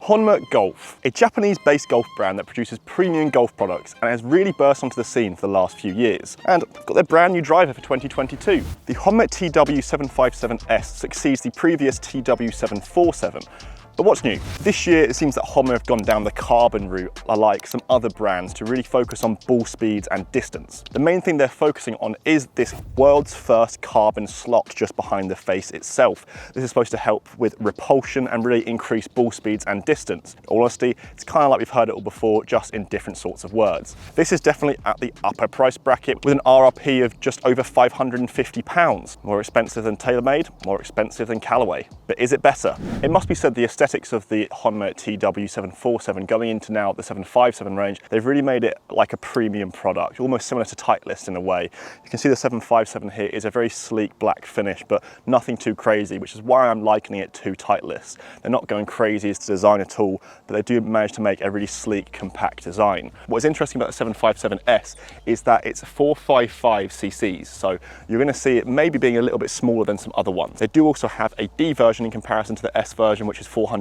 Honma Golf, a Japanese-based golf brand that produces premium golf products and has really burst onto the scene for the last few years, and got their brand new driver for 2022. The Honma TW757-S succeeds the previous TW747. But what's new? This year it seems that Honma have gone down the carbon route, like some other brands, to really focus on ball speeds and distance. The main thing they're focusing on is this world's first carbon slot just behind the face itself. This is supposed to help with repulsion and really increase ball speeds and distance. In all honesty, it's kind of like we've heard it all before, just in different sorts of words. This is definitely at the upper price bracket with an RRP of just over £550. More expensive than TaylorMade, more expensive than Callaway. But is it better? It must be said the aesthetics of the Honma TW747 going into now the 757 range, they've really made it like a premium product, almost similar to Titleist in a way. You can see the 757 here is a very sleek black finish, but nothing too crazy, which is why I'm likening it to Titleist. They're not going crazy as to design at all, but they do manage to make a really sleek, compact design. What is interesting about the 757S is that it's 455 cc's, so you're going to see it maybe being a little bit smaller than some other ones. They do also have a D version in comparison to the S version, which is 460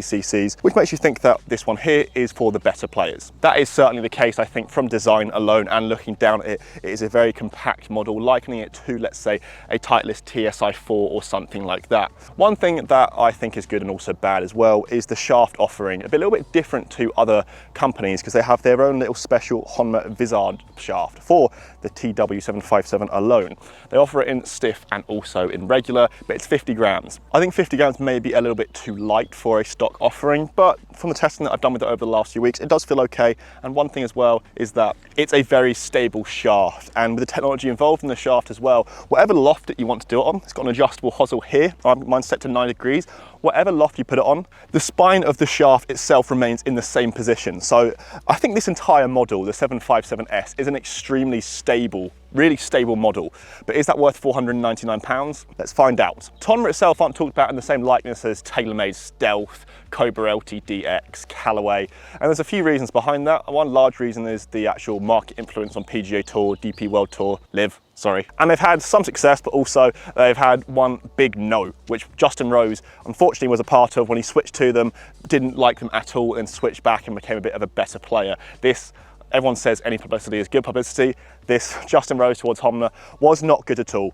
cc's, which makes you think that this one here is for the better players. That is certainly the case, I think, from design alone, and looking down at it, it is a very compact model, likening it to, let's say, a Titleist TSI4 or something like that. One thing that I think is good and also bad as well is the shaft offering, a little bit different to other companies because they have their own little special Honma Vizard shaft for the TW757 alone. They offer it in stiff and also in regular, but it's 50 grams. I think 50 grams may be a little bit too light for a stock offering, but from the testing that I've done with it over the last few weeks, it does feel okay. And one thing as well is that it's a very stable shaft, and with the technology involved in the shaft as well, whatever loft that you want to do it on, it's got an adjustable hosel here. Mine's set to 9 degrees. Whatever loft you put it on, the spine of the shaft itself remains in the same position. So I think this entire model, the 757S, is an extremely stable, really stable model. But is that worth £499? Let's find out. Honma itself aren't talked about in the same likeness as TaylorMade Stealth, Cobra LTDx, Callaway, and there's a few reasons behind that. One large reason is the actual market influence on PGA Tour, DP World Tour, Live, sorry. And they've had some success, but also they've had one big no, which Justin Rose unfortunately was a part of when he switched to them, didn't like them at all, and switched back and became a bit of a better player. This, everyone says any publicity is good publicity. This Justin Rose towards Honma was not good at all.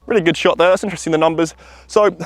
Really good shot there, that's interesting, the numbers. So,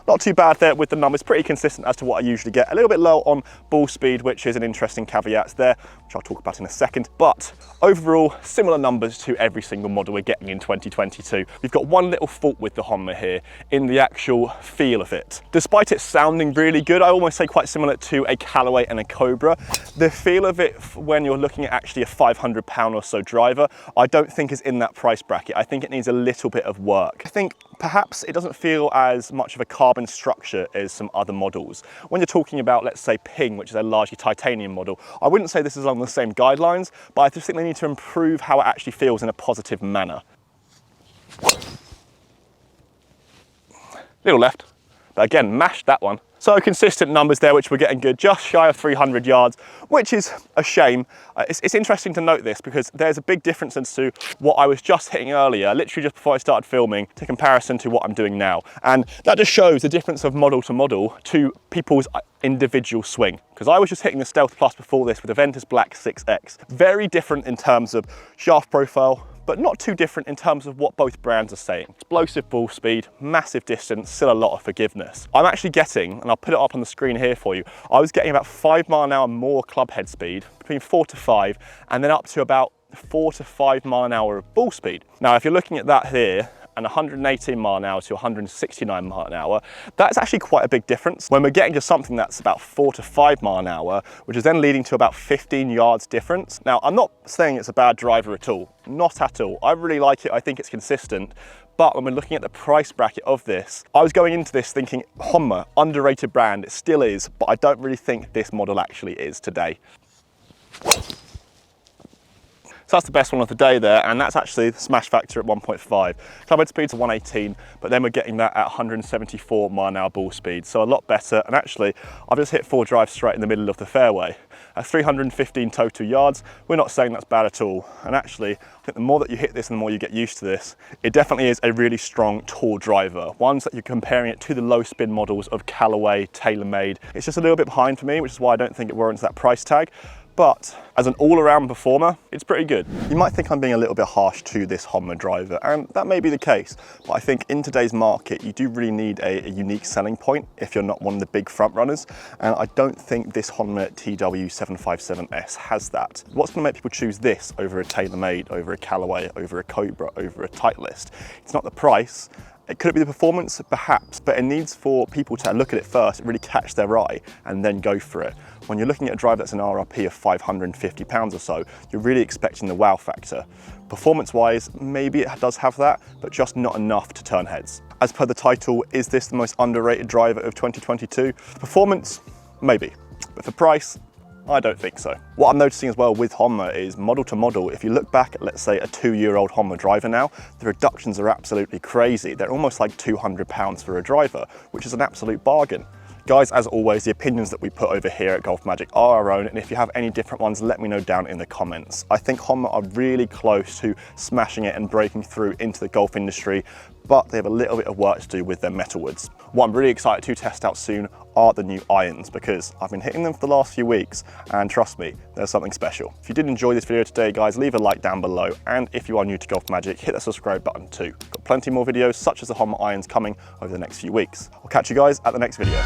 not too bad there with the numbers, pretty consistent as to what I usually get. A little bit low on ball speed, which is an interesting caveat there, which I'll talk about in a second. But overall, similar numbers to every single model we're getting in 2022. We've got one little fault with the Honma here in the actual feel of it. Despite it sounding really good, I almost say quite similar to a Callaway and a Cobra, the feel of it when you're looking at actually a £500 or so driver, I don't think is in that price bracket. I think it needs a little bit of work. I think perhaps it doesn't feel as much of a carbon structure as some other models. When you're talking about, let's say, Ping, which is a largely titanium model, I wouldn't say this is along the same guidelines, but I just think they need to improve how it actually feels in a positive manner. Little left, but again, mashed that one. So consistent numbers there, which we're getting good, just shy of 300 yards, which is a shame. It's interesting to note this because there's a big difference as to what I was just hitting earlier, literally just before I started filming, to comparison to what I'm doing now. And that just shows the difference of model to model to people's individual swing. Because I was just hitting the Stealth Plus before this with the Ventus Black 6X. Very different in terms of shaft profile, but not too different in terms of what both brands are saying. Explosive ball speed, massive distance, still a lot of forgiveness. I'm actually getting, and I'll put it up on the screen here for you, I was getting about 5 mile an hour more club head speed, between 4 to 5, and then up to about 4 to 5 mile an hour of ball speed. Now, if you're looking at that here, and 118 mile an hour to 169 mile an hour, that's actually quite a big difference. When we're getting to something that's about 4 to 5 mile an hour, which is then leading to about 15 yards difference. Now, I'm not saying it's a bad driver at all, not at all. I really like it, I think it's consistent. But when we're looking at the price bracket of this, I was going into this thinking, Honma, underrated brand, it still is, but I don't really think this model actually is today. So that's the best one of the day there, and that's actually the smash factor at 1.5. Clubhead speed's 118, but then we're getting that at 174 mile/h ball speed, so a lot better. And actually, I've just hit 4 drives straight in the middle of the fairway. At 315 total yards, we're not saying that's bad at all. And actually, I think the more that you hit this and the more you get used to this, it definitely is a really strong, tall driver. Ones that you're comparing it to the low spin models of Callaway, TaylorMade. It's just a little bit behind for me, which is why I don't think it warrants that price tag. But as an all-around performer, it's pretty good. You might think I'm being a little bit harsh to this Honma driver, and that may be the case, but I think in today's market, you do really need a unique selling point if you're not one of the big front runners, and I don't think this Honma TW757-S has that. What's gonna make people choose this over a TaylorMade, over a Callaway, over a Cobra, over a Titleist? It's not the price. Could it be the performance? Perhaps, but it needs for people to look at it first, really catch their eye, and then go for it. When you're looking at a driver that's an RRP of £550 or so, you're really expecting the wow factor. Performance-wise, maybe it does have that, but just not enough to turn heads. As per the title, is this the most underrated driver of 2022? Performance, maybe, but for price, I don't think so. What I'm noticing as well with Honma is model to model, if you look back at, let's say, a 2-year-old Honma driver now, the reductions are absolutely crazy. They're almost like £200 for a driver, which is an absolute bargain. Guys, as always, the opinions that we put over here at GolfMagic are our own, and if you have any different ones, let me know down in the comments. I think Honma are really close to smashing it and breaking through into the golf industry, but they have a little bit of work to do with their metalwoods. What I'm really excited to test out soon are the new irons, because I've been hitting them for the last few weeks, and trust me, there's something special. If you did enjoy this video today, guys, leave a like down below, and if you are new to GolfMagic, hit that subscribe button too. Got plenty more videos such as the Honma irons coming over the next few weeks. I'll catch you guys at the next video.